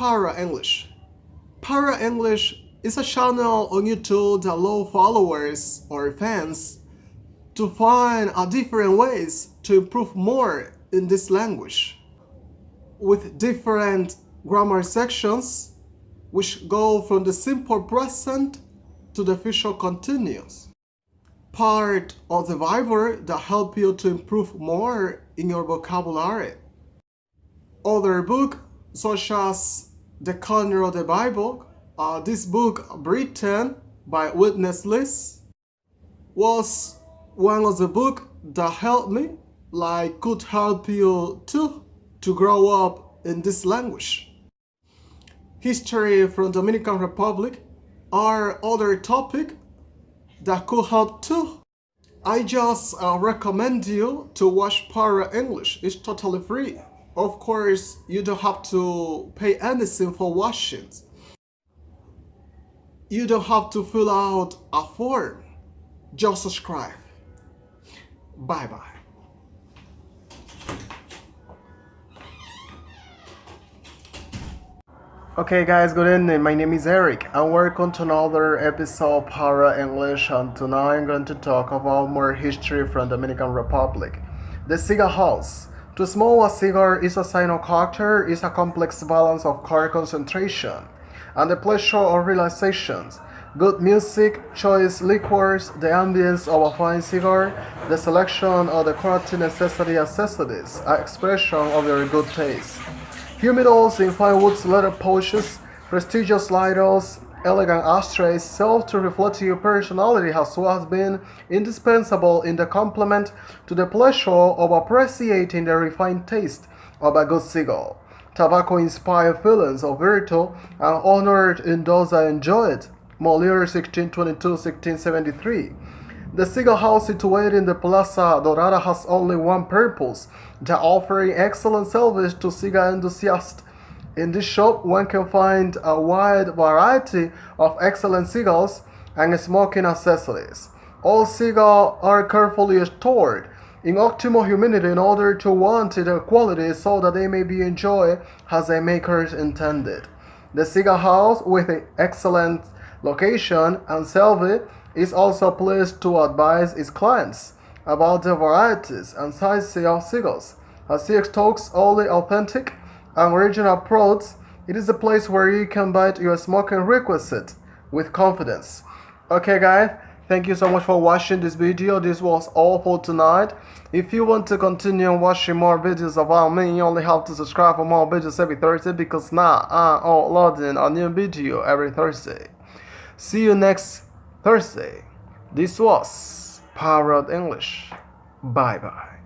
Parrot English? Parrot English is a channel on YouTube that allows followers or fans to find different ways to improve more in this language, with different grammar sections which go from the simple present to the future continuous. Part of the Bible that help you to improve more in your vocabulary. Other books such as The Corner of the Bible, this book written by Witness List, was one of the books that helped me, could help you too, to grow up in this language. History from Dominican Republic are other topic that could help too. I just recommend you to watch Parrot English. It's totally free. Of course, you don't have to pay anything for watching. You don't have to fill out a form. Just subscribe. Bye bye. Okay guys, good evening. My name is Eric and welcome to another episode of Parrot English, and tonight I'm going to talk about more history from Dominican Republic. The cigar house. To smoke a cigar is a sign of character, is a complex balance of core concentration and the pleasure of relaxations. Good music, choice liquors, the ambience of a fine cigar, the selection of the quality necessary accessories, an expression of your good taste. Humidors in fine woods leather pouches, prestigious lighters, elegant ashtrays serve to reflect your personality as well as being indispensable in the complement to the pleasure of appreciating the refined taste of a good cigar. Tobacco inspired feelings of virtue and honored in those that enjoy it. Molière 1622-1673. The cigar house situated in the Plaza Dorada has only one purpose, the offering excellent service to cigar enthusiasts. In this shop, one can find a wide variety of excellent cigars and smoking accessories. All cigars are carefully stored in optimal humidity in order to warranty their quality so that they may be enjoyed as their makers intended. The cigar house, with an excellent location and service, is also pleased to advise its clients about the varieties and sizes of cigars. As he stocks only authentic and original products, it is a place where you can buy your smoking requisite with confidence. Okay guys, thank you so much for watching this video. This was all for tonight. If you want to continue watching more videos about me, you only have to subscribe for more videos every Thursday, because now I'm uploading a new video every Thursday. See you next Thursday. This was Parrot English. Bye bye.